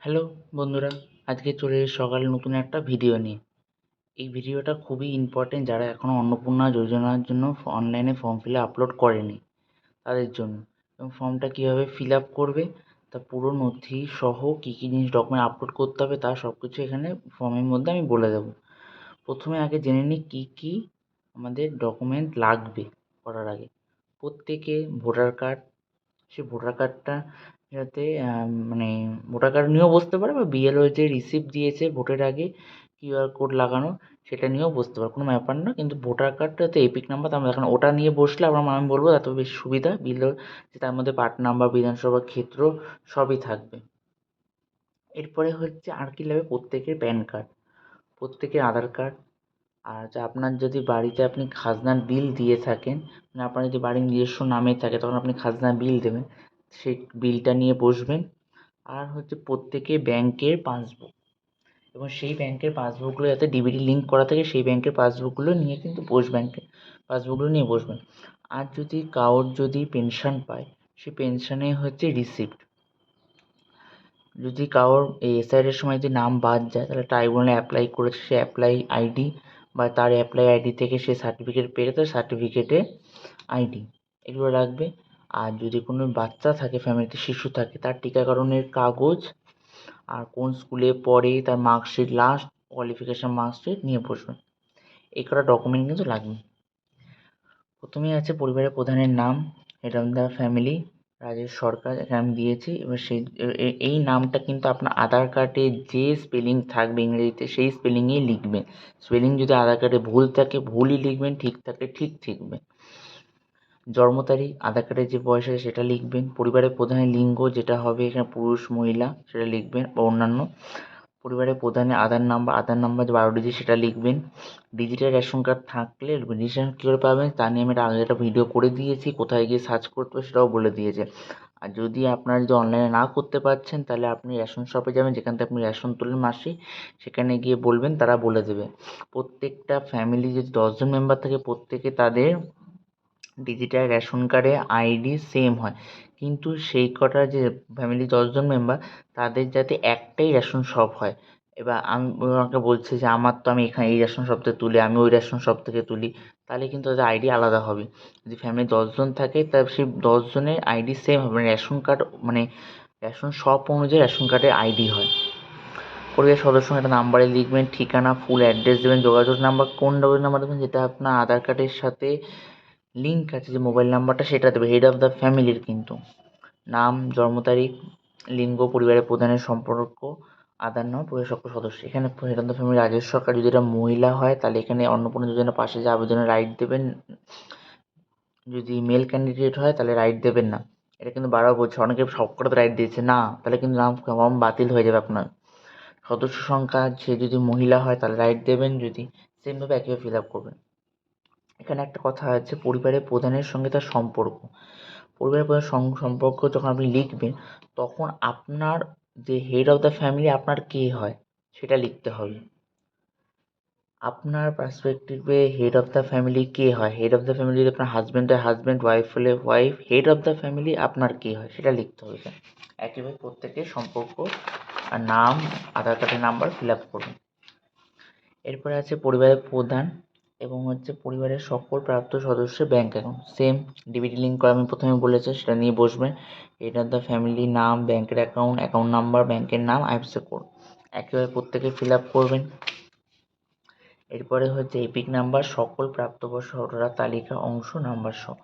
Hello বন্ধুরা, আজকে চলে এসেছি সকালে নতুন একটা ভিডিও নিয়ে। এই ভিডিওটা খুবই ইম্পর্টেন্ট যারা এখনও অন্নপূর্ণা যোজনার জন্য অনলাইনে ফর্ম ফিল আপলোড করেনি তাদের জন্য। এবং ফর্মটা কীভাবে ফিল আপ করবে, তা পুরো নথি সহ কী কী জিনিস ডকুমেন্ট আপলোড করতে হবে তা সব কিছু এখানে ফর্মের মধ্যে আমি বলে দেবো। প্রথমে আগে জেনে নিই কী কী আমাদের ডকুমেন্ট লাগবে করার আগে। প্রত্যেকে ভোটার কার্ড, সে ভোটার কার্ডটা যাতে মানে ভোটার কার্ড নিয়েও বসতে পারে, বা বিএলও যে রিসিপ্ট দিয়েছে ভোটের আগে কিউআর কোড লাগানো সেটা নিয়েও বসতে পারে, কোনো ব্যাপার না। কিন্তু ভোটার কার্ডটা যাতে এপিক নাম্বার আমরা এখন ওটা নিয়ে বসলে আমি বলবো এত বেশি সুবিধা। বিএলও যে তার মধ্যে পার্ট নাম্বার, বিধানসভা ক্ষেত্র সবই থাকবে। এরপরে হচ্ছে আর কি লাগবে, প্রত্যেকের প্যান কার্ড, প্রত্যেকের আধার কার্ড। আর আপনার যদি বাড়িতে আপনি খাজনার বিল দিয়ে থাকেন, মানে আপনার যদি বাড়ির নিজস্ব নামে থাকে তখন আপনি খাজনার বিল দেবেন, সেই বিলটা নিয়ে বসবেন। আর হচ্ছে প্রত্যেকে ব্যাংকের পাসবুক, এবং সেই ব্যাংকের পাসবুকগুলো যাতে ডিবিটি লিঙ্ক করা থাকে সেই ব্যাংকের পাসবুকগুলো নিয়ে কিন্তু ব্যাংকের পাসবুকগুলো নিয়ে বসবেন। আর যদি কারোর যদি পেনশন পায়, সেই পেনশনে হচ্ছে রিসিপ্ট। যদি কারোর এই এসআইআরের সময় যদি নাম বাদ যায়, তাহলে ট্রাইব্যুনালে অ্যাপ্লাই করেছে সে অ্যাপ্লাই আইডি, বা তার অ্যাপ্লাই আইডি থেকে সে সার্টিফিকেট পেয়ে তার সার্টিফিকেটে আইডি, এগুলো রাখবে। আর যদি কোনো বাচ্চা থাকে, ফ্যামিলিতে শিশু থাকে, তার টিকাকরণের কাগজ, আর কোন স্কুলে পড়ে তার মার্কশিট, লাস্ট কোয়ালিফিকেশান মার্কশিট নিয়ে বসবেন। এই কটা ডকুমেন্ট কিন্তু লাগবে। প্রথমেই আছে পরিবারের প্রধানের নাম, head of the family Rajesh Sarkar, এখানে আমি দিয়েছি। এবার সেই এই নামটা কিন্তু আপনার আধার কার্ডে যে স্পেলিং থাকবে ইংরেজিতে সেই স্পেলিংয়েই লিখবেন। স্পেলিং যদি আধার কার্ডে ভুল থাকে ভুলই লিখবেন, ঠিক থাকলে ঠিক লিখবেন। জন্ম তারিখ, আধার কার্ডে যে বয়স আছে সেটা লিখবেন। পরিবারের প্রধানের লিঙ্গ যেটা হবে এখানে পুরুষ মহিলা সেটা লিখবেন, বা অন্যান্য। পরিবারের প্রধানের আধার নাম্বার যে 12 ডিজিট সেটা লিখবেন। ডিজিটাল রেশন কার্ড থাকলে রেশন কী করে পাবেন তা নিয়ে আমি আগে একটা ভিডিও করে দিয়েছি, কোথায় গিয়ে সার্চ করতে হবে সেটাও বলে দিয়েছে। আর যদি আপনারা যদি অনলাইনে না করতে পারছেন, তাহলে আপনি রেশন শপে যাবেন, যেখান থেকে আপনি রেশন তোলেন মাসে, সেখানে গিয়ে বলবেন, তারা বলে দেবে। প্রত্যেকটা ফ্যামিলি যদি 10জন মেম্বার থাকে, প্রত্যেকে তাদের ডিজিটাল রেশন কার্ডে আইডি সেম হয়, কিন্তু সেই কটা যে ফ্যামিলি 10জন মেম্বার তাদের যাতে একটাই রেশন শপ হয়। এবার আমি আমাকে বলছে যে আমি এখানে এই রেশন শপ থেকে তুলি, আমি ওই রেশন শপ থেকে তুলি, তাহলে কিন্তু তাদের আইডি আলাদা হবে। যদি ফ্যামিলি 10জন থাকে তা সেই 10জনের আইডি সেম হবে, রেশন কার্ড মানে রেশন শপ অনুযায়ী রেশন কার্ডের আইডি হয়। পরিবারের সদস্য একটা নাম্বারে লিখবেন, ঠিকানা, ফুল অ্যাড্রেস দেবেন, যোগাযোগ নাম্বার, কোন যোগাযোগ নাম্বার দেবেন যেটা আপনার আধার কার্ডের সাথে লিঙ্ক আছে, যে মোবাইল নাম্বারটা সেটা দেবে, হেড অফ দ্য ফ্যামিলির কিন্তু। নাম, জন্ম তারিখ, লিঙ্গ, পরিবারের প্রধানের সম্পর্ক, আধার নম্বর, পরিবারের সকল সদস্য। এখানে head of the family Rajesh Sarkar, যদি এটা মহিলা হয় তাহলে এখানে অন্নপূর্ণা যোজনার পাশে যে আবেদনের রাইট দেবেন। যদি মেল ক্যান্ডিডেট হয় তাহলে রাইট দেবেন না। এটা কিন্তু বারবার বলছে, অনেকে সবকটাতে রাইট দিয়েছে না, তাহলে কিন্তু নাম ফর্ম বাতিল হয়ে যাবে আপনার। সদস্য সংখ্যা, সে যদি মহিলা হয় তাহলে রাইট দেবেন, যদি সেমভাবে একইভাবে ফিল আপ করবেন। এখানে একটা কথা আছে, পরিবারের প্রধানের সঙ্গে তার সম্পর্ক। পরিবারের প্রধানের সম্পর্ক যখন আপনি লিখবেন, তখন আপনার যে হেড অফ দ্য ফ্যামিলি আপনার কে হয় সেটা লিখতে হবে। আপনার পার্সপেক্টিভে হেড অফ দ্য ফ্যামিলি কে হয়, হেড অফ দ্য ফ্যামিলি যদি আপনার হাজব্যান্ড হয় হাজব্যান্ড, ওয়াইফ হলে wife, head of the family আপনার কে হয় সেটা লিখতে হবে এখানে। একইভাবে প্রত্যেকের সম্পর্ক আর নাম, আধার কার্ডের নাম্বার ফিল আপ করুন। এরপরে আছে পরিবারের প্রধান এবং হচ্ছে পরিবারের সকল প্রাপ্ত সদস্যের bank account same DBT link করা আমি প্রথমে বলেছি, সেটা নিয়ে বসবেন। হেড অফ দ্য ফ্যামিলি, নাম, ব্যাঙ্কের অ্যাকাউন্ট, অ্যাকাউন্ট নাম্বার, ব্যাঙ্কের নাম, আইএফএসসি কোড একইভাবে প্রত্যেকে ফিল আপ করবেন। এরপরে হচ্ছে এপিক নাম্বার, সকল প্রাপ্তবয়স্ক ভোটারের তালিকা অংশ নাম্বার সহ।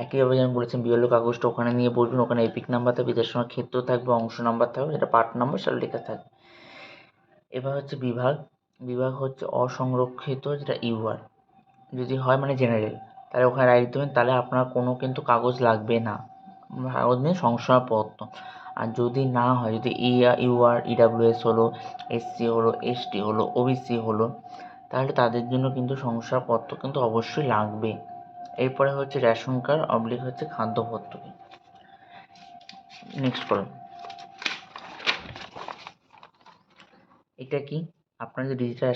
একইভাবে যেমন বলেছেন বিএলও কাগজটা ওখানে নিয়ে বসবেন, ওখানে এপিক নাম্বার থাকবে, বিধানসভা ক্ষেত্র থাকবে, অংশ নাম্বার থাকবে, যেটা পার্ট নাম্বার সেটা লেখা থাকবে। এবার হচ্ছে বিভাগ, বিভাগ হচ্ছে অসংরক্ষিত, যেটা ইউআর যদি হয় মানে জেনারেল, তাহলে ওখানে রাইট দেবেন, তাহলে আপনার কোনো কিন্তু কাগজ লাগবে না, কাগজ নিয়ে শংসাপত্র। আর যদি না হয়, যদি ইউআর, ইডাব্লিউএস হলো, এসসি হলো, এসটি হলো, ওবিসি হলো, তাহলে তাদের জন্য কিন্তু শংসাপত্র কিন্তু অবশ্যই লাগবে। এরপরে হচ্ছে রেশন কার্ড অবলিক হচ্ছে খাদ্য ভর্তুকি। নেক্সট করুন। এটা কি, আপনার যে ডিজিটাল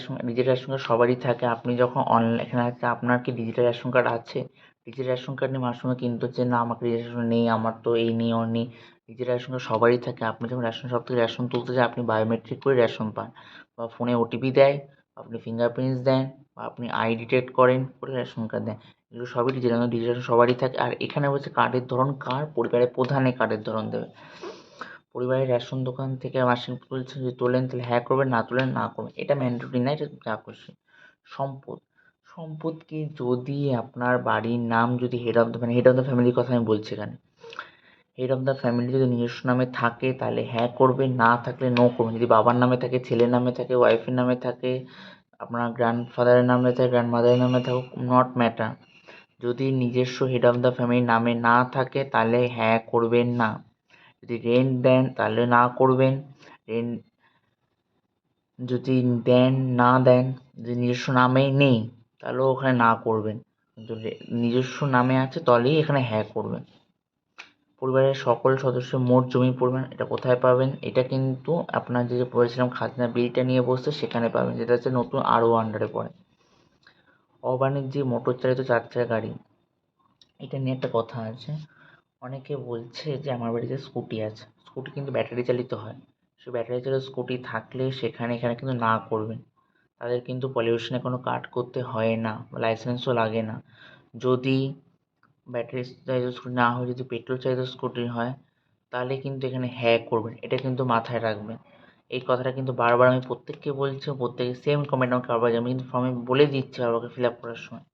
রেশন কার্ড সবারই থাকে, আপনি যখন অনলাইন এখানে আছে আপনার কি ডিজিটাল রেশন কার্ড আছে, নিজের রেশন কার্ড নিয়ে মার সময় কিন্তু হচ্ছে না আমাকে রেশন নেই, আমার তো এই নেই ওর নেই। নিজের রেশন কার্ড সবারই থাকে। আপনি যখন রেশন শপ থেকে রেশন তুলতে যান আপনি বায়োমেট্রিক করে রেশন পান, বা ফোনে ওটিপি দেয়, আপনি ফিঙ্গারপ্রিন্টস দেন, বা আপনি আই ডিটেক্ট করেন করে রেশন কার্ড দেন। এগুলো সবই ডিজিটাল সবারই থাকে। আর এখানে হচ্ছে কার্ডের ধরন কার পরিবারের প্রধানের কার্ডের ধরন দেবে। পরিবারের রেশন দোকান থেকে মাসিক তুলছেন, যদি তোলেন তাহলে হ্যাঁ করবেন, না তোলেন না করবেন। এটা ম্যান্ডেটরি না, এটা যা খুশি। সম্পদ, সম্পদ কি, যদি আপনার বাড়ির নাম যদি হেড অফ দ্য ফ্যামিলির কথা আমি বলছি এখানে। হেড অফ দ্য ফ্যামিলি যদি নিজস্ব নামে থাকে তাহলে হ্যাঁ করবেন, না থাকলে নো করবেন। যদি বাবার নামে থাকে, ছেলের নামে থাকে, ওয়াইফের নামে থাকে, আপনার গ্র্যান্ডফাদারের নামে থাকে, গ্র্যান্ডমাদারের নামে থাকুক, নট ম্যাটার। যদি নিজস্ব হেড অফ দ্য ফ্যামিলির নামে না থাকে তাহলে হ্যাঁ করবেন না। যদি রেন্ট দেন তাহলে না করবেন। রেন্ট যদি দেন, না দেন, যদি নিজস্ব নামেই নেই তাহলেও ওখানে না করবেন। কিন্তু নিজস্ব নামে আছে তাহলেই এখানে হ্যাঁ করবেন। পরিবারের সকল সদস্যের মোট জমির পরিমাণ, এটা কোথায় পাবেন? এটা কিন্তু আপনার যে বলেছিলাম খাজনা বিলটা নিয়ে বসতে সেখানে পাবেন, যেটা হচ্ছে নতুন আরও আন্ডারে পড়ে। অবাণিজ্যিক মোটর চালিত 4 চাকা গাড়ি, এটা নিয়ে একটা কথা আছে। অনেকে বলছে যে আমার বাড়িতে স্কুটি আছে, স্কুটি কিন্তু ব্যাটারি চালিত হয়। সে ব্যাটারি চালিত স্কুটি থাকলে এখানে কিন্তু না করবেন। তাদের কিন্তু পলিউশনে কোনো কাট করতে হয় না, লাইসেন্সও লাগে না। যদি ব্যাটারি চালিত স্কুটি না হয়, যদি পেট্রোল চালিত স্কুটি হয় তাহলে কিন্তু এখানে হ্যাঁ করবেন। এটা কিন্তু মাথায় রাখবেন। এই কথাটা কিন্তু বারবার আমি প্রত্যেককে বলছি, প্রত্যেকে সেম কমেন্ট আমাকে বারবার আমি কিন্তু ফর্মে বলে দিচ্ছি বারবার ফিল আপ করার সময়।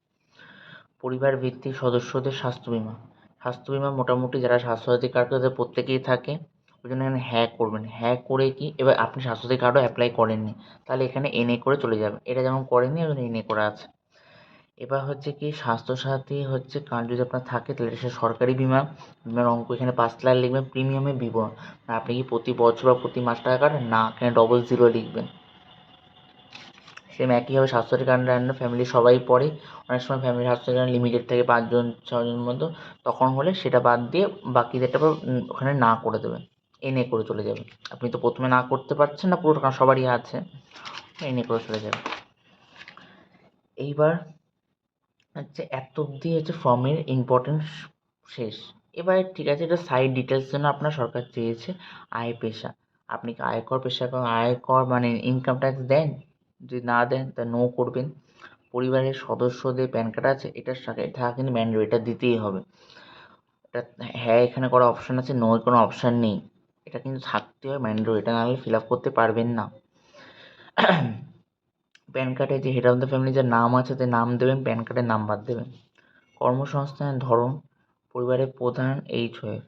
পরিবার ভিত্তিক সদস্যদের স্বাস্থ্য বিমা, স্বাস্থ্য বিমা মোটামুটি যারা স্বাস্থ্যসাথী কার্ড তাদের প্রত্যেকেই থাকে। ওই জন্য এখানে হ্যাঁ করবেন। হ্যাঁ করে কি, এবার আপনি স্বাস্থ্যসাথী কার্ডও অ্যাপ্লাই করেননি তাহলে এখানে এনএ করে চলে যাবেন। এটা যেমন করেননি ওই জন্য এনএ করা আছে। এবার হচ্ছে কি, স্বাস্থ্যসাথী হচ্ছে কার্ড যদি আপনার থাকে তাহলে সে সরকারি বিমা। বিমার অঙ্ক এখানে 5 লাখ লিখবেন। প্রিমিয়ামের বিবরণ, মানে আপনি কি প্রতি বছর বা প্রতি মাস টাকা কাটেন, না এখানে ডবল জিরো লিখবেন। সেম একইভাবে স্বাস্থ্যসাথী কার্ডের আন্ডার ফ্যামিলি সবাই পড়ে। অনেক সময় ফ্যামিলি স্বাস্থ্যসাথী কার্ড লিমিটেড থাকে 5 জন 6 জন মতো, তখন হলে সেটা বাদ দিয়ে বাকিদেরটা ওখানে না করে দেবেন, এনএ করে চলে যাবে। আপনি তো প্রথমে না করতে পারছেন না পুরোটা, কারণ সবারই আছে, এনএ করে চলে যাবে। এইবার হচ্ছে এত অবধি হচ্ছে ফর্মের ইম্পর্টেন্স শেষ। এবারে ঠিক আছে, এটা সাইড ডিটেলস জন্য আপনার সরকার চেয়েছে আয় পেশা। আপনি কি আয়কর পেশা করেন, আয়কর মানে ইনকাম ট্যাক্স দেন? যদি না দেন তা নো করবেন। পরিবারের সদস্যদের প্যান কার্ড আছে, এটার সাথে থাকা কিন্তু ম্যান্ডেটরি, এটা দিতেই হবে। এটা হ্যাঁ এখানে করা অপশান আছে, নো কোনো অপশান নেই। এটা কিন্তু থাকতে হয় ম্যান্ডেটরি, এটা নাহলে ফিল আপ করতে পারবেন না। প্যান কার্ডে যে হেড অফ দ্য ফ্যামিলি যার নাম আছে তার নাম দেবেন, প্যান কার্ডের নাম্বার দেবেন। কর্মসংস্থানের ধরন, পরিবারের প্রধান এইচওএফ,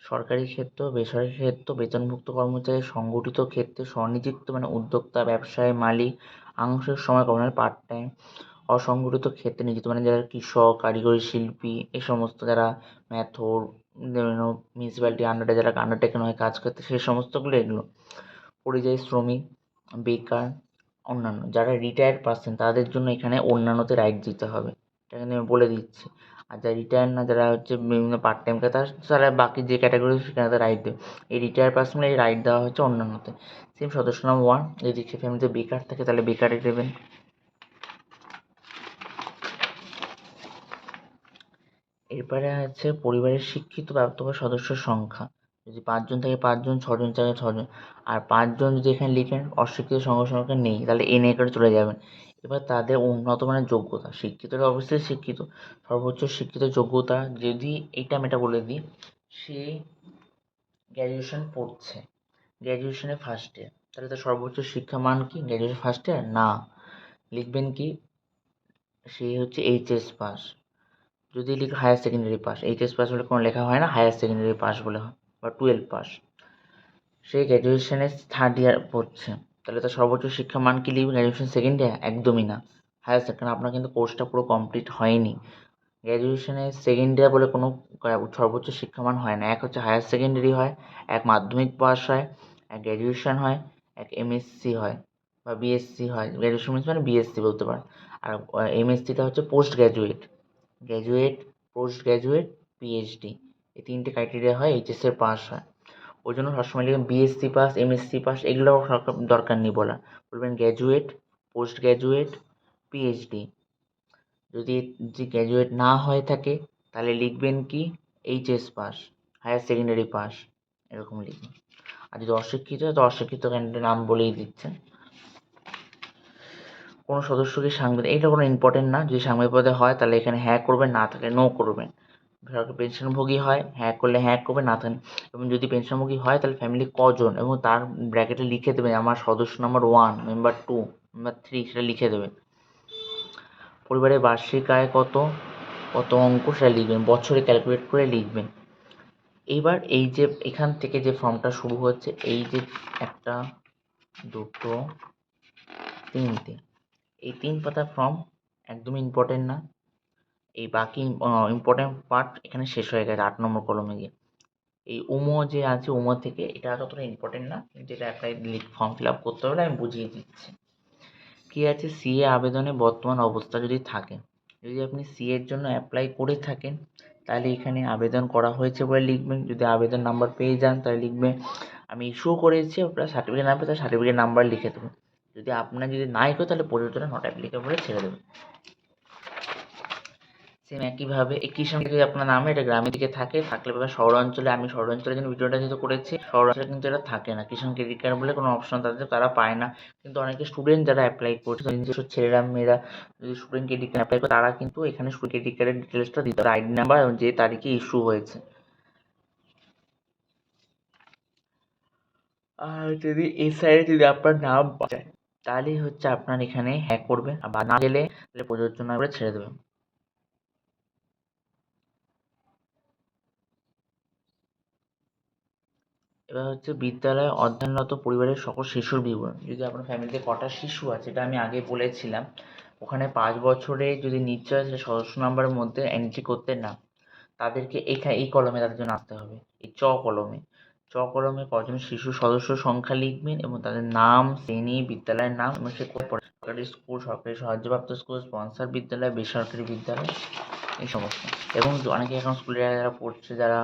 সরকারি ক্ষেত্র, বেসরকারি ক্ষেত্র, বেতনভুক্ত কর্মচারী, সংগঠিত ক্ষেত্রে স্বনিযুক্ত মানে উদ্যোক্তা, ব্যবসায়ী, মালিক, আংশিক সময় কর্মচারী, পার্ট টাইম, অসংগঠিত ক্ষেত্রে নিযুক্ত মানে যারা কৃষক, কারিগরি শিল্পী, এই সমস্ত যারা ম্যাথর, মিউনিসিপ্যালিটি আন্ডারে যারা আন্ডারটেকেন হয় কাজ করতে, সেই সমস্তগুলো এগুলো। পরিযায়ী শ্রমিক, বেকার, অন্যান্য যারা রিটায়ার্ড পারসন তাদের জন্য এখানে অন্যান্যতে রাইট দিতে হবে, এটা কিন্তু আমি বলে দিচ্ছি। আর যারা রিটায়ার্ড না, যারা হচ্ছে বিভিন্ন পার্ট টাইম কাজ, তারা বাকি যে ক্যাটাগরি সেখানে রাইট দেবে। এই রিটায়ার্ড পারসন এই রাইট দেওয়া হচ্ছে অন্যান্যতে। সেম সদস্য নাম 1, যদি সে ফ্যামিলিতে বেকার থাকে তাহলে বেকারে দেবেন। এরপরে আছে পরিবারের শিক্ষিত প্রাপ্তবয়স্ক সদস্যের সংখ্যা, যদি 5 জন থাকে 5 জন, 6 জন থাকে 6 জন। আর 5 জন যদি এখানে লিখেন অশিক্ষিত সংখ্যা নেই তাহলে এন এ করে চলে যাবেন। এবার তাদের উন্নত মানের যোগ্যতা, শিক্ষিতরা অবশ্যই শিক্ষিত, সর্বোচ্চ শিক্ষিত যোগ্যতা, যদি এইটা আমি এটা বলে দিই, সে গ্র্যাজুয়েশন পড়ছে, গ্র্যাজুয়েশনে ফার্স্ট ইয়ার, তাহলে তার সর্বোচ্চ শিক্ষা মান কি? Graduation first year? না, লিখবেন কি, সে হচ্ছে এইচএস পাস। যদি লিখো higher secondary pass, HS pass বলে কোনো লেখা হয় না, হায়ার সেকেন্ডারি পাস বলে হয়, বা 12 পাস। সে গ্র্যাজুয়েশনে থার্ড ইয়ার পড়ছে, তাহলে তার সর্বোচ্চ শিক্ষা মান কি লিখবে? Graduation second year? একদমই না, হায়ার সেকেন্ড, কারণ আপনার কিন্তু কোর্সটা পুরো কমপ্লিট হয়নি। গ্র্যাজুয়েশনে সেকেন্ড ইয়ার বলে কোনো সর্বোচ্চ শিক্ষামান হয় না। এক হচ্ছে হায়ার সেকেন্ডারি হয়, এক মাধ্যমিক পাস হয়, এক গ্র্যাজুয়েশন হয়, এক এমএসসি হয় বা বিএসসি হয়। গ্র্যাজুয়েশন মিনস মানে বিএসসি বলতে পারেন। আর এমএসসিটা হচ্ছে post graduate, graduate, post graduate, PhD, এই 3টে ক্রাইটেরিয়া হয়, এইচএসের পাস হয়। ওই জন্য সবসময় লিখবেন বিএসসি পাস, এমএসসি পাস, এগুলো দরকার নেই বলার, বলবেন গ্র্যাজুয়েট, পোস্ট গ্র্যাজুয়েট, পিএইচডি। যদি গ্র্যাজুয়েট না হয়ে থাকে তাহলে লিখবেন কি HS pass, higher secondary pass, এরকম লিখবেন। আর যদি অশিক্ষিত হয় তো অশিক্ষিত ক্যান্ডিডেটের নাম বলেই দিচ্ছেন। কোনো সদস্যকে সাংবাদিক, এইটা কোনো ইম্পর্টেন্ট না। যদি সাংবাদিক পদে হয় তাহলে এখানে হ্যাঁ করবেন, না থাকলে নো করবেন। সরকারি পেনশনভোগী হয় হ্যাঁ করলে হ্যাঁ করবেন, না থাকলে। এবং যদি পেনশনভোগী হয় তাহলে ফ্যামিলি কজন এবং তার ব্র্যাকেটে লিখে দেবেন আমার সদস্য নাম্বার 1, মেম্বার 2, মেম্বার 3, সেটা লিখে দেবেন। পরিবারের বার্ষিক আয় কত অঙ্ক সেটা লিখবেন, বছরে ক্যালকুলেট করে লিখবেন। এইবার এই যে এখান থেকে যে ফর্মটা শুরু হচ্ছে, এই যে 1, 2, 3টে, এই 3 পাতার ফর্ম একদমই ইম্পর্টেন্ট না। এই বাকি ইম্পর্টেন্ট পার্ট এখানে শেষ হয়ে গেছে 8 নম্বর কলমে গিয়ে। এই উমো যে আছে, উমো থেকে এটা ততটা ইম্পর্টেন্ট না, কিন্তু এটা অ্যাপ্লাই ফর্ম ফিল আপ করতে হলে আমি বুঝিয়ে দিচ্ছি। কী আছে, সিএ আবেদনে বর্তমান অবস্থা যদি থাকে, যদি আপনি সিএর জন্য অ্যাপ্লাই করে থাকেন তাহলে এখানে আবেদন করা হয়েছে বলে লিখবেন। যদি আবেদন নাম্বার পেয়ে যান তাহলে লিখবেন আমি ইস্যু করেছি, ওটা সার্টিফিকেট নাম্বার, তার সার্টিফিকেট নাম্বার লিখে দেবেন। যদি আপনার যদি নাই করে তাহলে প্রযোজনা নট অ্যাপ্লিকেবল বলে ছেড়ে দেবেন। সেম একইভাবে একই সঙ্গে যদি আপনার নামে এটা গ্রামের দিকে থাকলে বা শহরাঞ্চলে, আমি শহরাঞ্চলের জন্য ভিডিওটা যেহেতু করেছি, শহরাঞ্চলে কিন্তু এটা থাকে না, কিষাণ ক্রেডিট কার্ড বলে কোনো অপশন তারা পায় না। কিন্তু অনেকে স্টুডেন্ট যারা অ্যাপ্লাই করছে, নিজস্ব ছেলেরা মেয়েরা যদি স্টুডেন্ট ক্রেডিট কার্ড অ্যাপ্লাই করে, তারা কিন্তু এখানে স্টুডেন্ট ক্রেডিট কার্ডের ডিটেলসটা দিতে হবে, আইডি নাম্বার এবং যে তারিখে ইস্যু হয়েছে। আর যদি এই সাইডে যদি আপনার নাম পাওয়া যায় তাহলেই হচ্ছে আপনার এখানে হ্যাক করবে, বা না গেলে তাহলে প্রযোজনা করে ছেড়ে দেবে। এবার হচ্ছে বিদ্যালয়ে অধ্যয়নরত পরিবারের সকল শিশুর বিবরণ। যদি আপনার ফ্যামিলিতে কটা শিশু আছে এটা আমি আগে বলেছিলাম। ওখানে 5 বছরে যদি নিচে আছে সদস্য নাম্বারের মধ্যে এন্ট্রি করতে না, তাদেরকে এই কলমে তাদের জন্য আসতে হবে, এই কলমে কজন শিশু সদস্য সংখ্যা লিখবেন এবং তাদের নাম, শ্রেণী, বিদ্যালয়ের নাম এবং সে কোথায় পড়ে, সরকারি স্কুল, সরকারি সাহায্যপ্রাপ্ত স্কুল, স্পন্সর বিদ্যালয়, বেসরকারি বিদ্যালয়, এই সমস্ত। এবং অনেকে এখন স্কুলে যারা পড়ছে, যারা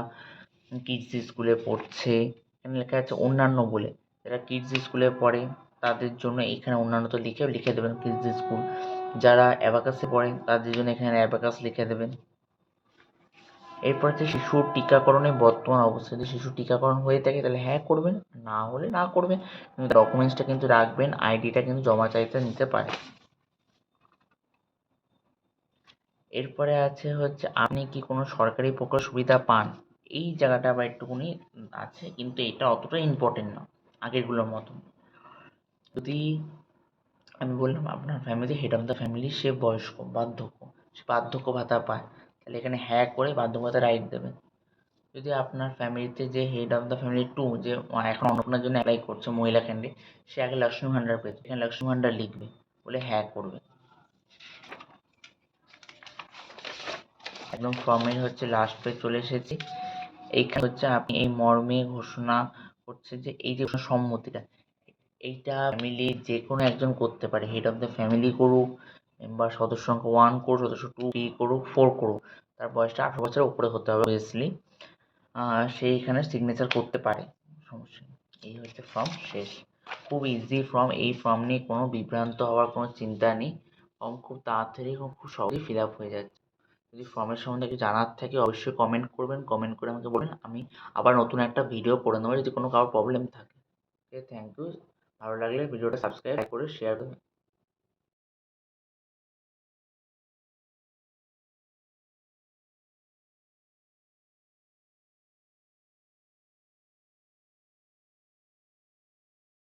কিডস স্কুলে পড়ছে, এখানে লেখা আছে অন্যান্য বলে, যারা কিডস স্কুলে পড়ে তাদের জন্য এখানে অন্যান্য তো লিখে দেবেন কিডস স্কুল। যারা অ্যাবাকাসে পড়েন তাদের জন্য এখানে অ্যাবাকাস লিখে দেবেন। এরপর হচ্ছে শিশুর টিকাকরণের বর্তমান অবস্থা। যদি শিশুর টিকাকরণ হয়ে থাকে তাহলে হ্যাঁ করবেন, না হলে না করবেন, কিন্তু ডকুমেন্টসটা কিন্তু রাখবেন, আইডিটা কিন্তু জমা চাইতে নিতে পারে। এরপরে আছে হচ্ছে আপনি কি কোনো সরকারি প্রকল্প সুবিধা পান, এই জায়গাটা আবার একটুখানি আছে, কিন্তু এটা অতটা ইম্পর্টেন্ট না আগেরগুলোর মতো। যদি আমি বললাম আপনার family head of the family, সে বয়স্ক বার্ধক্য, সে বার্ধক্য ভাতা পায়, তাহলে এখানে হ্যাঁ করে বার্ধক্য ভাতা রাইট দেবেন। যদি আপনার ফ্যামিলিতে যে হেড অফ দ্য ফ্যামিলি 2, যে এখন অন্নপূর্ণার জন্য অ্যাপ্লাই করছে মহিলা ক্যান্ডিডেট, সে আগে লক্ষ্মী ভাণ্ডার পেয়েছে, এখানে লক্ষ্মী ভাণ্ডার লিখবে বলে হ্যাঁ করবে। একদম ফর্মের হচ্ছে লাস্ট পেজ চলে এসেছি। এইখানে হচ্ছে আপনি এই মর্মে ঘোষণা করছে যে এই যে সম্মতিটা, এইটা ফ্যামিলি যে কোনো একজন করতে পারে, হেড অফ দ্য ফ্যামিলি করুক, মেম্বার সদস্য সংখ্যা 1 করুক, সদস্য 2, 3 করুক, 4 করুক, তার বয়সটা 18 বছরের উপরে হতে হবে অবভিয়াসলি। সে এখানে সিগনেচার করতে পারে, সমস্যা নেই। এই হচ্ছে ফর্ম শেষ। খুব ইজি ফর্ম, এই ফর্ম নিয়ে কোনো বিভ্রান্ত হওয়ার কোনো চিন্তা নেই। ফর্ম খুব তাড়াতাড়ি এবং খুব সহজেই ফিল আপ হয়ে যাচ্ছে। যদি ফর্মের সম্বন্ধে কিছু জানার থাকে অবশ্যই কমেন্ট করবেন, কমেন্ট করে আমাকে বলবেন, আমি আবার নতুন একটা ভিডিও করে নেবো যদি কোনো কারোর প্রবলেম থাকে। ওকে, থ্যাংক ইউ। ভালো লাগলে ভিডিওটা সাবস্ক্রাইব করে শেয়ার করবেন।